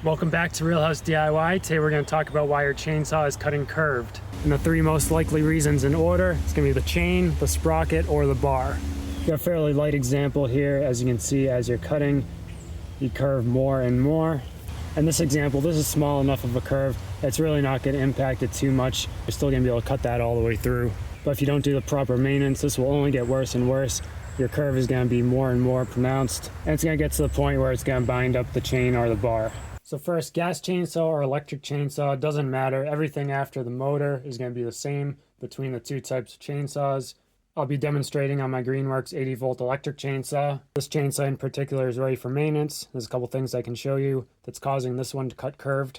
Welcome back to Real House DIY. Today we're going to talk about why your chainsaw is cutting curved. And the three most likely reasons in order, it's going to be the chain, the sprocket, or the bar. Got a fairly light example here. As you can see, as you're cutting, you curve more and more. And this example, this is small enough of a curve, it's really not going to impact it too much. You're still going to be able to cut that all the way through. But if you don't do the proper maintenance, this will only get worse and worse. Your curve is going to be more and more pronounced. And it's going to get to the point where it's going to bind up the chain or the bar. So first, gas chainsaw or electric chainsaw, it doesn't matter. Everything after the motor is going to be the same between the two types of chainsaws. I'll be demonstrating on my Greenworks 80-volt electric chainsaw. This chainsaw in particular is ready for maintenance. There's a couple things I can show you that's causing this one to cut curved.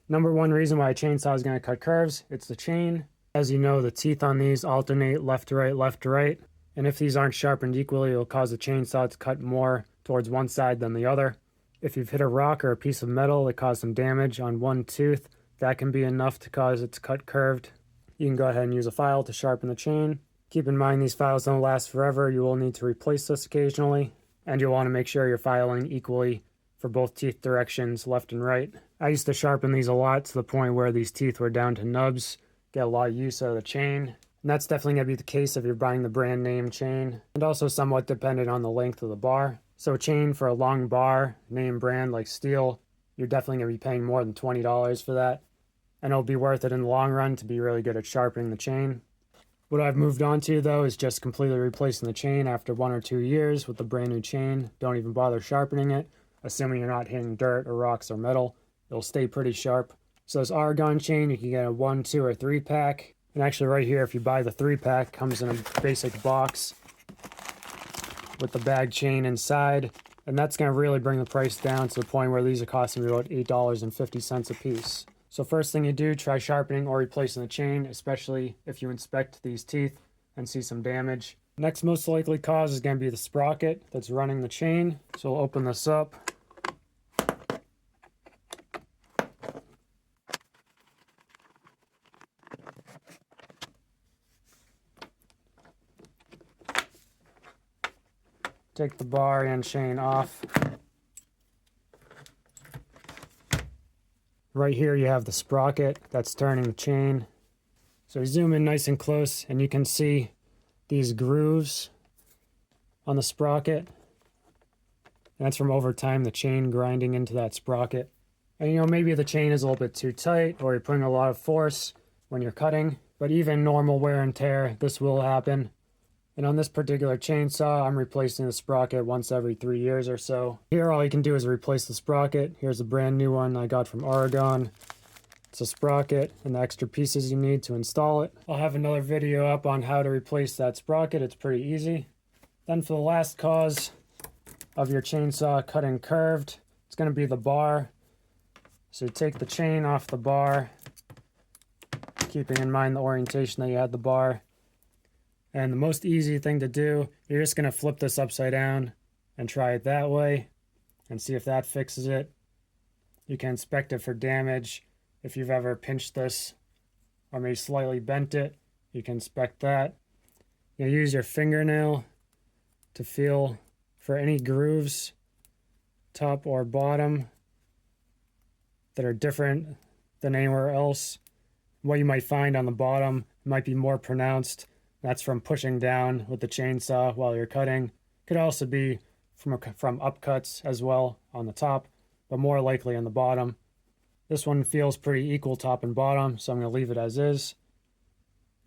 Number one reason why a chainsaw is going to cut curves, it's the chain. As you know, the teeth on these alternate left to right, left to right. And if these aren't sharpened equally, it'll cause the chainsaw to cut more towards one side than the other. If you've hit a rock or a piece of metal that caused some damage on one tooth, that can be enough to cause it to cut curved. You can go ahead and use a file to sharpen the chain. Keep in mind these files don't last forever. You will need to replace this occasionally. And you'll want to make sure you're filing equally for both teeth directions, left and right. I used to sharpen these a lot to the point where these teeth were down to nubs. Get a lot of use out of the chain. And that's definitely going to be the case if you're buying the brand name chain. And also somewhat dependent on the length of the bar. So a chain for a long bar, name brand like steel, you're definitely going to be paying more than $20 for that. And it'll be worth it in the long run to be really good at sharpening the chain. What I've moved on to though is just completely replacing the chain after 1 or 2 years with a brand new chain. Don't even bother sharpening it, assuming you're not hitting dirt or rocks or metal. It'll stay pretty sharp. So this argon chain, you can get a 1, 2, or 3 pack. And actually right here, if you buy the 3 pack, comes in a basic box with the bag chain inside, and that's going to really bring the price down to the point where these are costing me about $8.50 a piece. So first thing you do, try sharpening or replacing the chain, especially if you inspect these teeth and see some damage. Next most likely cause is going to be the sprocket that's running the chain. So we'll open this up. Take the bar and chain off. Right here you have the sprocket that's turning the chain. So you zoom in nice and close and you can see these grooves on the sprocket. And that's from over time the chain grinding into that sprocket. And you know, maybe the chain is a little bit too tight or you're putting a lot of force when you're cutting. But even normal wear and tear, this will happen. And on this particular chainsaw, I'm replacing the sprocket once every 3 years or so. Here, all you can do is replace the sprocket. Here's a brand new one I got from Oregon. It's a sprocket and the extra pieces you need to install it. I'll have another video up on how to replace that sprocket. It's pretty easy. Then for the last cause of your chainsaw cutting curved, it's going to be the bar. So you take the chain off the bar, keeping in mind the orientation that you had the bar. And the most easy thing to do, you're just going to flip this upside down and try it that way and see if that fixes it. You can inspect it for damage. If you've ever pinched this or maybe slightly bent it, you can inspect that. You use your fingernail to feel for any grooves, top or bottom, that are different than anywhere else. What you might find on the bottom might be more pronounced. That's from pushing down with the chainsaw while you're cutting. Could also be from upcuts as well on the top, but more likely on the bottom. This one feels pretty equal top and bottom, so I'm going to leave it as is.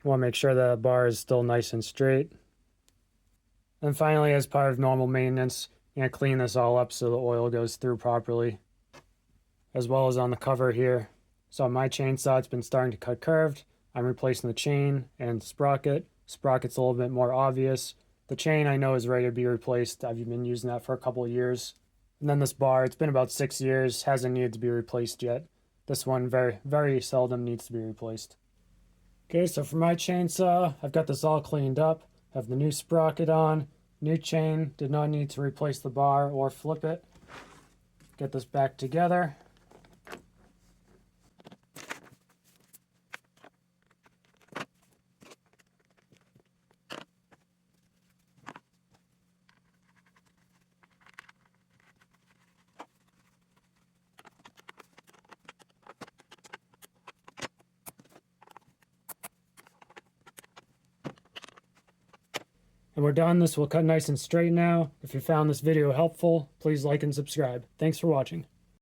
You want to make sure the bar is still nice and straight. And finally, as part of normal maintenance, you're going to clean this all up so the oil goes through properly, as well as on the cover here. So on my chainsaw, it's been starting to cut curved. I'm replacing the chain and the sprocket. Sprocket's a little bit more obvious. The chain I know is ready to be replaced. I've been using that for a couple of years. And then this bar, it's been about 6 years, hasn't needed to be replaced yet. This one very, very seldom needs to be replaced. Okay, so for my chainsaw, I've got this all cleaned up. I have the new sprocket on, new chain, did not need to replace the bar or flip it. Get this back together. And we're done. This will cut nice and straight now. If you found this video helpful, please like and subscribe. Thanks for watching.